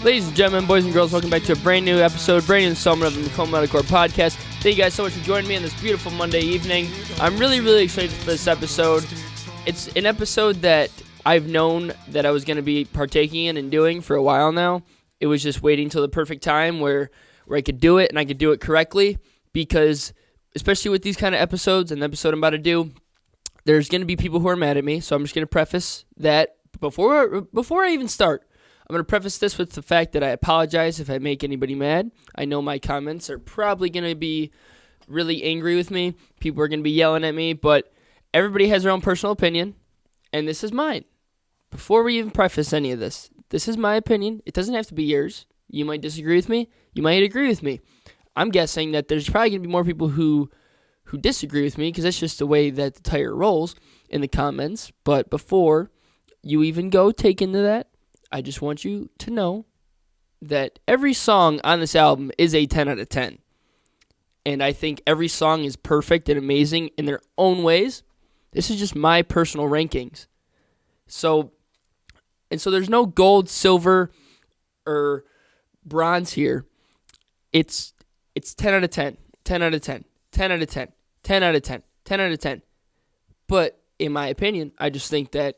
Ladies and gentlemen, boys and girls, welcome back to a brand new episode, brand new installment of the Macomb Metalcore Podcast. Thank you guys so much for joining me on this beautiful Monday evening. I'm really excited for this episode. It's an episode that I've known that I was going to be partaking in and doing for a while now. It was just waiting till the perfect time where I could do it and I could do it correctly, because especially with these kind of episodes and the episode I'm about to do, there's going to be people who are mad at me, so I'm just going to preface that before I even start. I'm going to preface this with the fact that I apologize if I make anybody mad. I know my comments are probably going to be really angry with me. People are going to be yelling at me, but everybody has their own personal opinion, and this is mine. Before we even preface any of this, this is my opinion. It doesn't have to be yours. You might disagree with me. You might agree with me. I'm guessing that there's probably going to be more people who disagree with me, because that's just the way that the tire rolls in the comments. But before you even go take into that, I just want you to know that every song on this album is a 10 out of 10. And I think every song is perfect and amazing in their own ways. This is just my personal rankings. So there's no gold, silver, or bronze here. It's 10 out of 10, 10 out of 10, 10 out of 10, 10 out of 10, 10 out of 10. But in my opinion, I just think that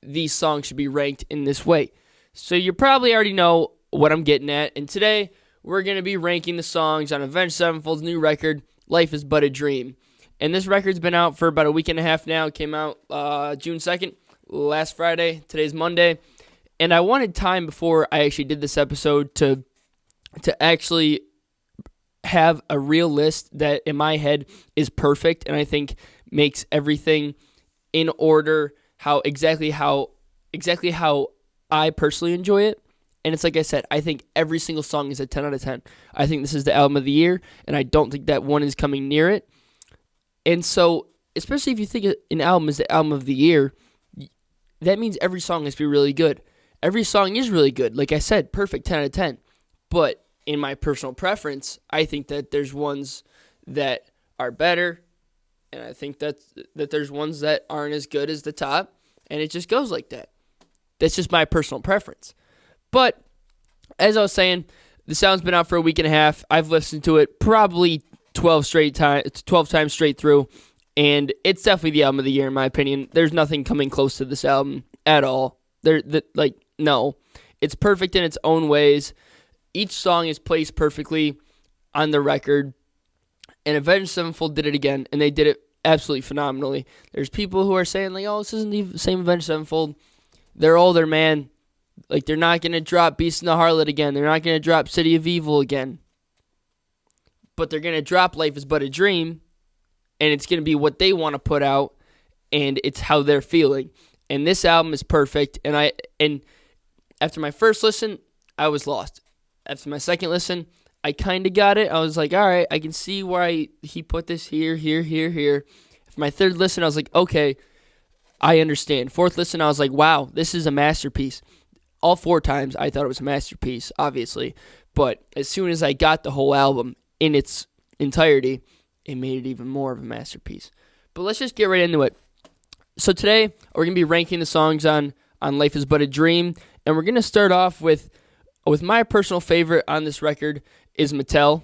these songs should be ranked in this way. So you probably already know what I'm getting at. And today, we're going to be ranking the songs on Avenged Sevenfold's new record, Life is But a Dream. And this record's been out for about a week and a half now. It came out June 2nd, last Friday. Today's Monday. And I wanted time before I actually did this episode to actually have a real list that in my head is perfect and I think makes everything in order exactly how I personally enjoy it. And it's like I said, I think every single song is a 10 out of 10. I think this is the album of the year, and I don't think that one is coming near it. And so, especially if you think an album is the album of the year, that means every song has to be really good. Every song is really good. Like I said, perfect 10 out of 10. But in my personal preference, I think that there's ones that are better, and I think that there's ones that aren't as good as the top, and it just goes like that. That's just my personal preference. But as I was saying, the sound's been out for a week and a half. I've listened to it probably 12 times straight through, and it's definitely the album of the year in my opinion. There's nothing coming close to this album at all. No. It's perfect in its own ways. Each song is placed perfectly on the record. And Avenged Sevenfold did it again, and they did it absolutely phenomenally. There's people who are saying, like, oh, this isn't the same Avenged Sevenfold. They're older, man. Like, they're not going to drop Beast and the Harlot again. They're not going to drop City of Evil again. But they're going to drop Life is But a Dream, and it's going to be what they want to put out, and it's how they're feeling. And this album is perfect, and after my first listen, I was lost. After my second listen, I kind of got it. I was like, all right, I can see why he put this here. After my third listen, I was like, okay, I understand. Fourth listen, I was like, wow, this is a masterpiece. All four times, I thought it was a masterpiece, obviously. But as soon as I got the whole album in its entirety, it made it even more of a masterpiece. But let's just get right into it. So today, we're going to be ranking the songs on Life is But a Dream. And we're going to start off with my personal favorite on this record is Mattel.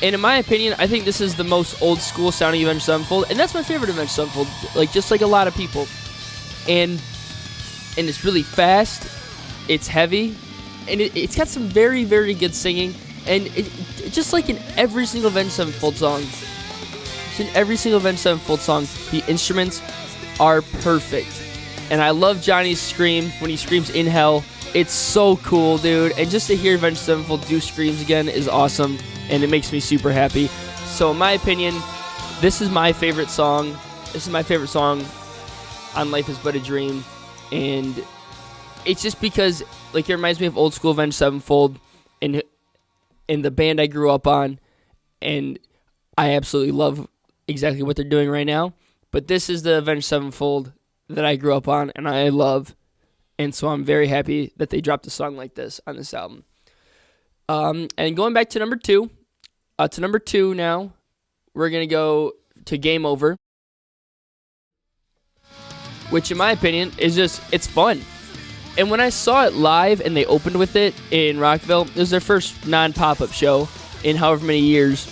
And in my opinion, I think this is the most old school sounding Avenged Sevenfold, and that's my favorite Avenged Sevenfold, just like a lot of people. And it's really fast, it's heavy, and it's got some very, very good singing, and it just like in every single Avenged Sevenfold song, the instruments are perfect. And I love Johnny's scream when he screams in hell. It's so cool, dude. And just to hear Avenged Sevenfold do screams again is awesome. And it makes me super happy. So in my opinion, this is my favorite song. This is my favorite song on Life is But a Dream. And it's just because it reminds me of old school Avenged Sevenfold and the band I grew up on. And I absolutely love exactly what they're doing right now. But this is the Avenged Sevenfold that I grew up on and I love. And so I'm very happy that they dropped a song like this on this album. And going back to number two. Now, we're going to go to Game Over, which in my opinion is it's fun. And when I saw it live and they opened with it in Rockville, it was their first non-pop-up show in however many years.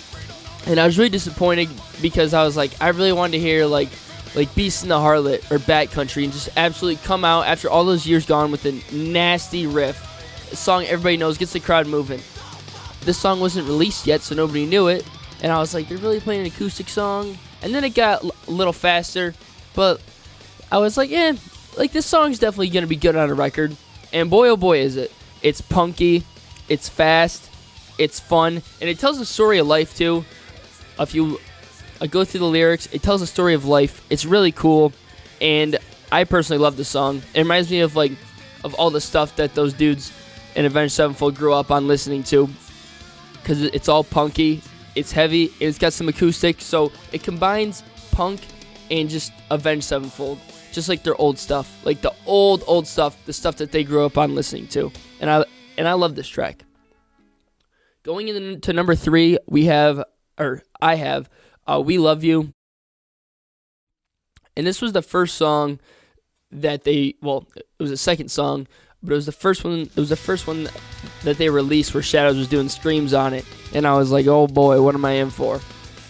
And I was really disappointed because I was like, I really wanted to hear like Beast in the Harlot or Bat Country and just absolutely come out after all those years gone with a nasty riff. A song everybody knows, gets the crowd moving. This song wasn't released yet, so nobody knew it. And I was like, they're really playing an acoustic song? And then it got a little faster, but I was like, like this song's definitely going to be good on a record. And boy, oh boy, is it. It's punky, it's fast, it's fun, and it tells a story of life too. If you go through the lyrics, it tells a story of life. It's really cool, and I personally love the song. It reminds me of all the stuff that those dudes in Avenged Sevenfold grew up on listening to, because it's all punky, it's heavy, and it's got some acoustic, so it combines punk and just Avenged Sevenfold, just like their old stuff, like the old stuff, the stuff that they grew up on listening to, and I love this track. Going into number 3, I have We Love You. And this was the first song that it was the second song, but it was the first one. It was the first one that they released where Shadows was doing screams on it, and I was like, "Oh boy, what am I in for?"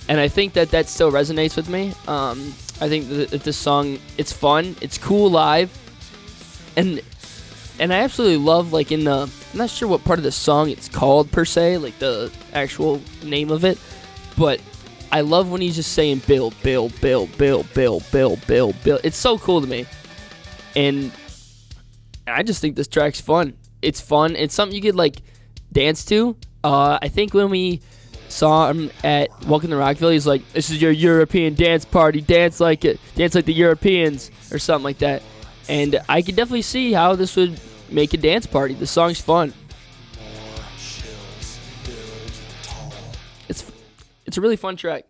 And I think that still resonates with me. I think that this song, it's fun, it's cool live, and I absolutely love I'm not sure what part of the song it's called per se, like the actual name of it, but I love when he's just saying Bill, Bill, Bill, Bill, Bill, Bill, Bill, Bill. It's so cool to me. And I just think this track's fun. It's fun. It's something you could dance to. I think when we saw him at Welcome to Rockville, he's like, "This is your European dance party. Dance like it. Dance like the Europeans," or something like that. And I could definitely see how this would make a dance party. The song's fun. It's a really fun track.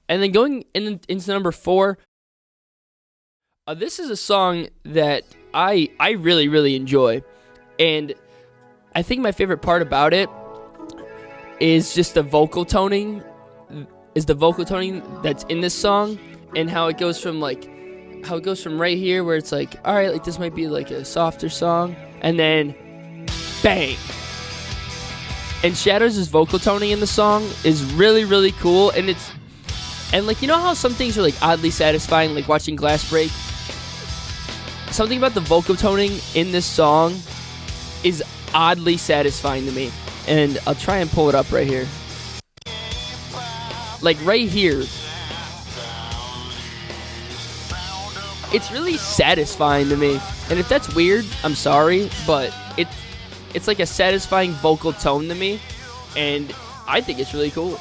And then going into number 4, this is a song that I really, really enjoy. And I think my favorite part about it is just the vocal toning. Is the vocal toning that's in this song, and how it goes from right here where it's like, all right, this might be a softer song, and then bang. And Shadows' vocal toning in the song is really, really cool, and you know how some things are oddly satisfying, like watching glass break? Something about the vocal toning in this song is oddly satisfying to me. And I'll try and pull it up right here. Right here. It's really satisfying to me. And if that's weird, I'm sorry, but it's like a satisfying vocal tone to me, and I think it's really cool.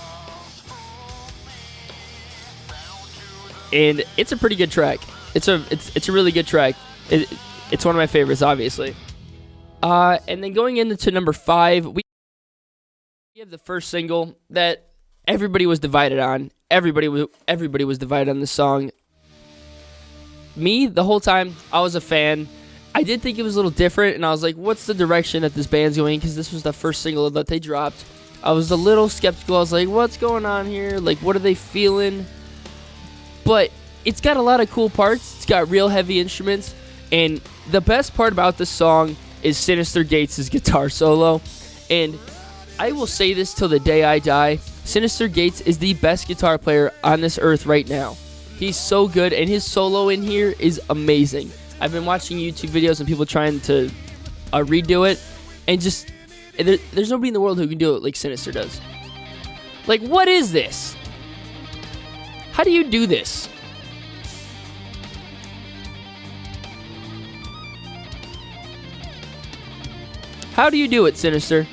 And it's a pretty good track. It's a really good track. It's one of my favorites, obviously. And then going into number 5, we have the first single that everybody was divided on. Everybody was divided on this song. Me, the whole time, I was a fan. I did think it was a little different, and I was like, what's the direction that this band's going? Because this was the first single that they dropped. I was a little skeptical. I was like, what's going on here? What are they feeling? But it's got a lot of cool parts. It's got real heavy instruments. And the best part about this song is Sinister Gates' guitar solo. And I will say this till the day I die. Sinister Gates is the best guitar player on this earth right now. He's so good, and his solo in here is amazing. I've been watching YouTube videos and people trying to redo it, and there's nobody in the world who can do it like Sinister does. What is this? How do you do this? How do you do it, Sinister?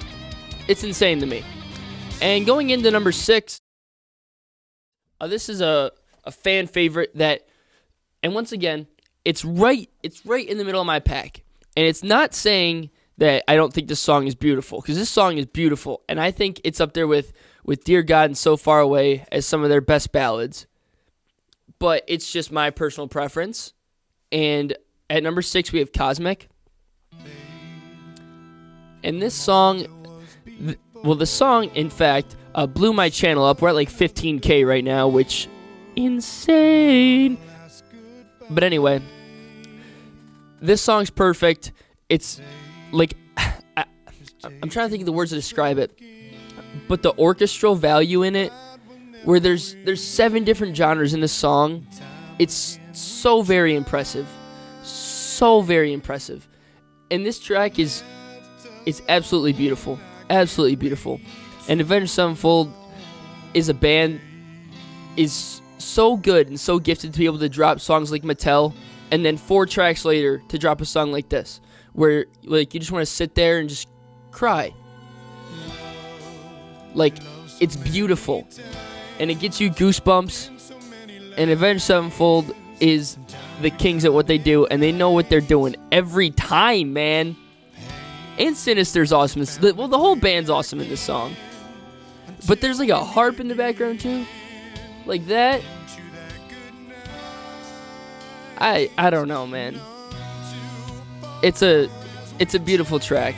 It's insane to me. And going into number 6, this is a fan favorite that, and once again, it's right in the middle of my pack. And it's not saying that I don't think this song is beautiful, because this song is beautiful, and I think it's up there with Dear God and So Far Away as some of their best ballads. But it's just my personal preference. And at number 6, we have Cosmic. And this song, the song, in fact, blew my channel up. We're at 15K right now, which, insane. But anyway, This song's perfect. It's like I'm trying to think of the words to describe it, but the orchestral value in it, where there's 7 different genres in this song, it's so very impressive, so very impressive. And this track is absolutely beautiful, absolutely beautiful. And Avenged Sevenfold is a band is so good and so gifted to be able to drop songs like Mattel, and then 4 tracks later to drop a song like this, where like you just want to sit there and just cry. Like, it's beautiful, and it gets you goosebumps. And Avenged Sevenfold is the kings at what they do, and they know what they're doing every time, man. And Sinister's awesome. Well, the whole band's awesome in this song. But there's like a harp in the background too, like that. I don't know, man. It's a beautiful track.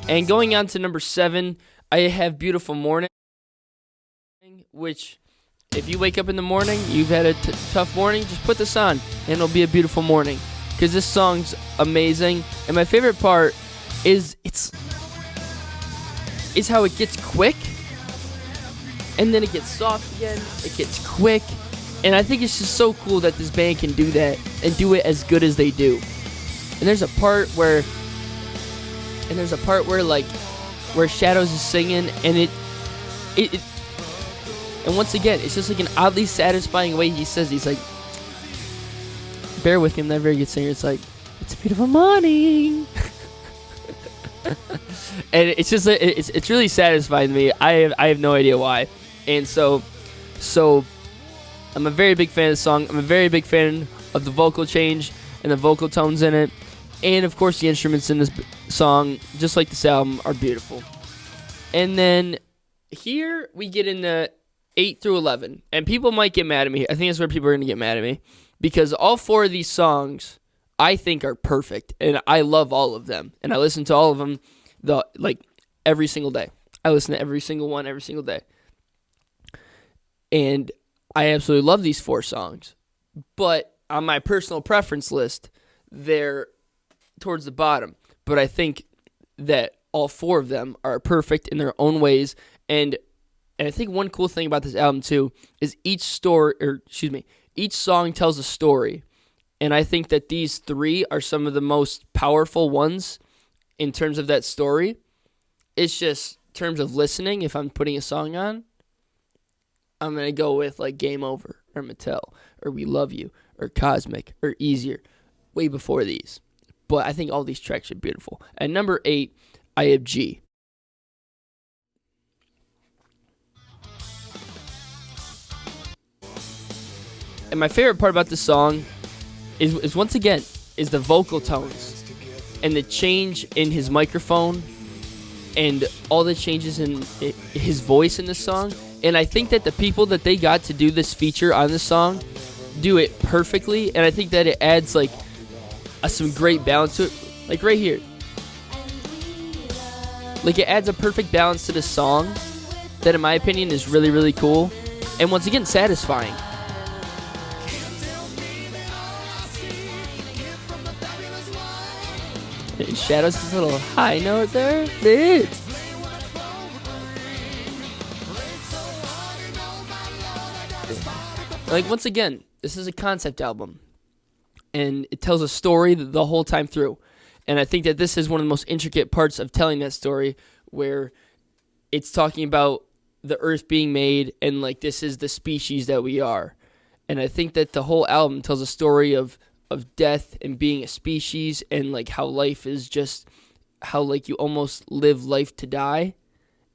And going on to number 7, I have Beautiful Morning, which, if you wake up in the morning, you've had a tough morning, just put this on, and it'll be a beautiful morning. Because this song's amazing. And my favorite part is how it gets quick, and then it gets soft again, it gets quick. And I think it's just so cool that this band can do that, and do it as good as they do. And there's a part where Shadows is singing, and and once again, it's just like an oddly satisfying way he says. He's like, bear with me, I'm not a very good singer. It's like, it's a beautiful morning. And it's just it's really satisfying to me. I have no idea why. And so I'm a very big fan of the song. I'm a very big fan of the vocal change and the vocal tones in it. And of course the instruments in this song, just like this album, are beautiful. And then here we get into 8 through 11. And people might get mad at me. I think that's where people are going to get mad at me. Because all 4 of these songs, I think, are perfect. And I love all of them. And I listen to all of them every single day. I listen to every single one every single day. And I absolutely love these 4 songs. But on my personal preference list, they're towards the bottom. But I think that all 4 of them are perfect in their own ways. And I think one cool thing about this album too is each song tells a story. And I think that these 3 are some of the most powerful ones in terms of that story. It's just in terms of listening, if I'm putting a song on, I'm going to go with like Game Over or Mattel or We Love You or Cosmic or Easier way before these. But I think all these tracks are beautiful. At number 8, I have G. And my favorite part about this song is once again, is the vocal tones and the change in his microphone and all the changes in his voice in this song. And I think that the people that they got to do this feature on this song do it perfectly. And I think that it adds like some great balance to it. Like right here. Like it adds a perfect balance to the song that in my opinion is really, really cool. And once again, satisfying. Shadows is a little high note there. Like, once again, this is a concept album. And it tells a story the whole time through. And I think that this is one of the most intricate parts of telling that story, where it's talking about the earth being made and, like, this is the species that we are. And I think that the whole album tells a story of death and being a species, and like how life is just how like you almost live life to die.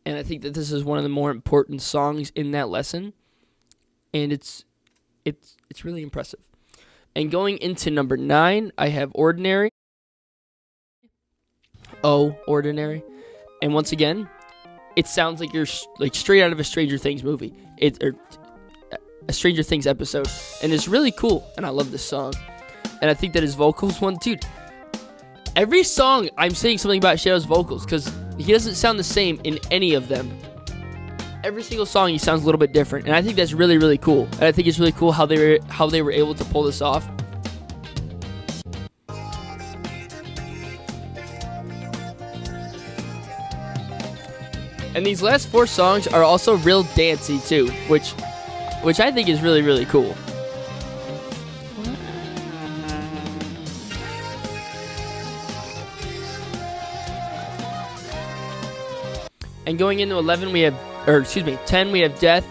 And I think that this is one of the more important songs in that lesson, and it's really impressive. And going into number 9, I have Ordinary. Ordinary. And once again, it sounds like you're like straight out of a Stranger Things movie, or a Stranger Things episode, and it's really cool. And I love this song. And I think that his vocals, dude, every song I'm saying something about Shadow's vocals, because he doesn't sound the same in any of them. Every single song he sounds a little bit different, and I think that's really, really cool. And I think it's really cool how they were able to pull this off. And these last 4 songs are also real dancey too, which I think is really, really cool. And going into 10 we have Death.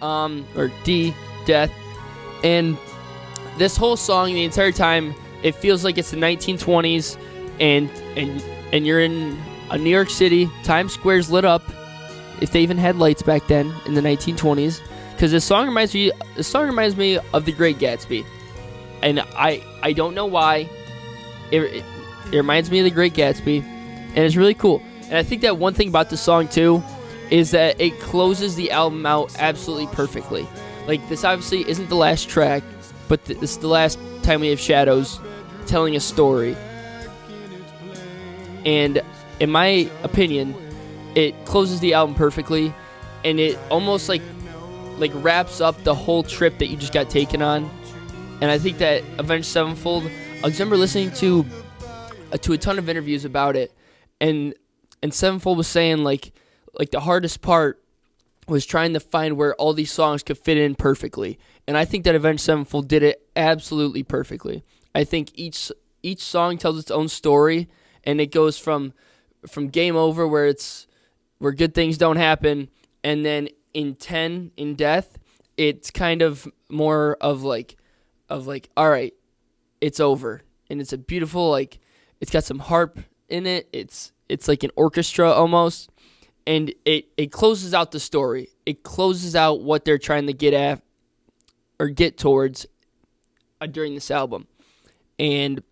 Or D, Death. And this whole song, the entire time, it feels like it's the 1920s, and you're in a New York City. Times Square's lit up, if they even had lights back then in the 1920s. Because this song reminds me of The Great Gatsby, and I don't know why. It reminds me of The Great Gatsby, and it's really cool. And I think that one thing about the song too is that it closes the album out absolutely perfectly. Like, this obviously isn't the last track, but this is the last time we have Shadows telling a story. And in my opinion, it closes the album perfectly, and it almost like wraps up the whole trip that you just got taken on. And I think that Avenged Sevenfold, I remember listening to a ton of interviews about it, and Sevenfold was saying like the hardest part was trying to find where all these songs could fit in perfectly. And I think that Avenged Sevenfold did it absolutely perfectly. I think each song tells its own story, and it goes from Game Over, where good things don't happen, and then in 10, in Death, it's kind of more of like all right, it's over. And it's a beautiful, it's got some harp in it. It's like an orchestra almost. And it closes out the story. It closes out what they're trying to get at or get towards during this album. And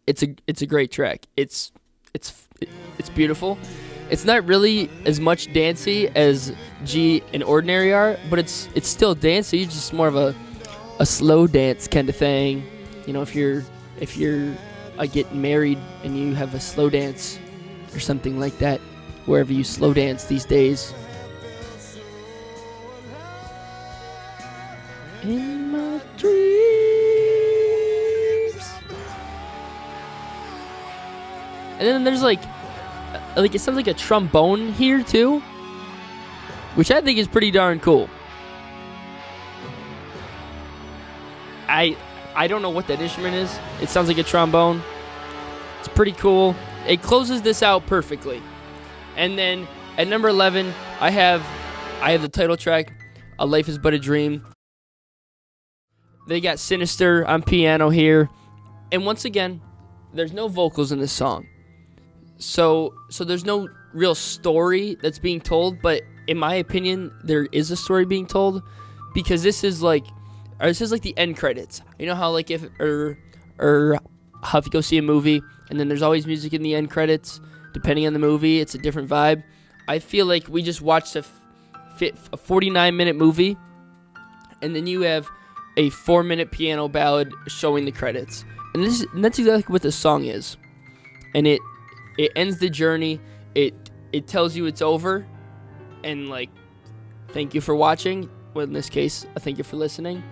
it's a great track. It's beautiful. It's not really as much dancey as G and Ordinary are, but it's still dancey. It's just more of a slow dance kind of thing. You know, if you're getting married and you have a slow dance or something like that, wherever you slow dance these days. In my dreams. And then there's like it sounds like a trombone here too, which I think is pretty darn cool. I don't know what that instrument is. It sounds like a trombone. It's pretty cool. It closes this out perfectly. And then at number 11, I have the title track, A Life Is But a Dream. They got Sinister on piano here. And once again, there's no vocals in this song. So there's no real story that's being told, but in my opinion, there is a story being told, because this is like the end credits. You know how how if you go see a movie and then there's always music in the end credits, depending on the movie, it's a different vibe. I feel like we just watched a 49-minute movie, and then you have a 4-minute piano ballad showing the credits. And that's exactly what this song is. And it ends the journey. It tells you it's over, and thank you for watching. Well, in this case, I thank you for listening.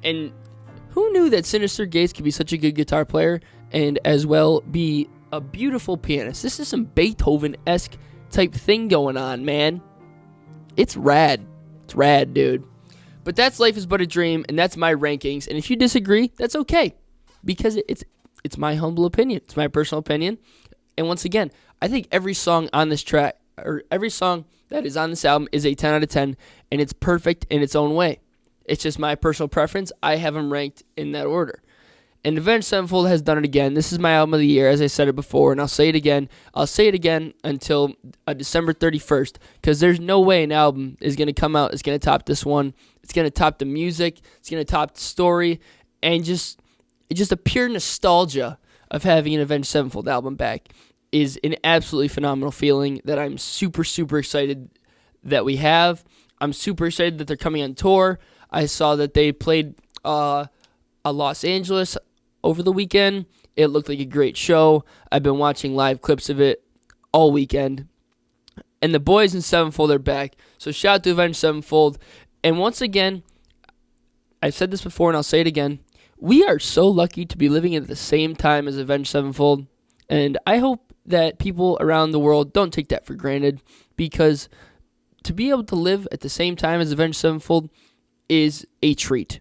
And who knew that Sinister Gates could be such a good guitar player and as well be a beautiful pianist? This is some Beethoven-esque type thing going on, man. It's rad. It's rad, dude. But that's Life Is But a Dream, and that's my rankings. And if you disagree, that's okay, because it's my humble opinion. It's my personal opinion. And once again, I think every song on this track, or every song that is on this album, is a 10 out of 10, and it's perfect in its own way. It's just my personal preference. I have them ranked in that order. And Avenged Sevenfold has done it again. This is my album of the year, as I said it before, and I'll say it again. I'll say it again until December 31st, because there's no way an album is going to come out, it's going to top this one. It's going to top the music. It's going to top the story. And just a pure nostalgia of having an Avenged Sevenfold album back is an absolutely phenomenal feeling that I'm super, super excited that we have. I'm super excited that they're coming on tour. I saw that they played Los Angeles over the weekend. It looked like a great show. I've been watching live clips of it all weekend. And the boys in Sevenfold are back. So shout out to Avenged Sevenfold. And once again, I've said this before and I'll say it again. We are so lucky to be living at the same time as Avenged Sevenfold. And I hope that people around the world don't take that for granted, because to be able to live at the same time as Avenged Sevenfold is a treat.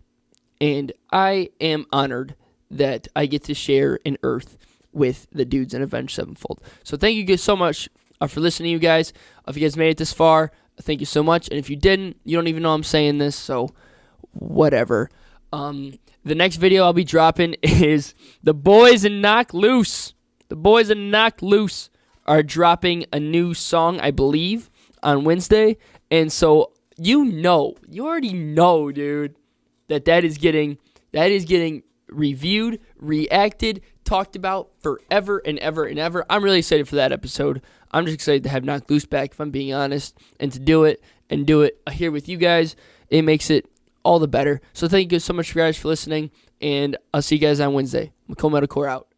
And I am honored that I get to share an Earth with the dudes in Avenged Sevenfold. So thank you guys so much for listening, you guys. If you guys made it this far, thank you so much. And if you didn't, you don't even know I'm saying this, so whatever. The next video I'll be dropping is the boys in Knock Loose. The boys in Knock Loose are dropping a new song, I believe, on Wednesday. And so you already know, dude, that is getting reviewed, reacted, talked about forever and ever and ever. I'm really excited for that episode. I'm just excited to have Knock Loose back, if I'm being honest, and to do it here with you guys. It makes it all the better. So thank you so much, guys, for listening, and I'll see you guys on Wednesday. McComb Medical out.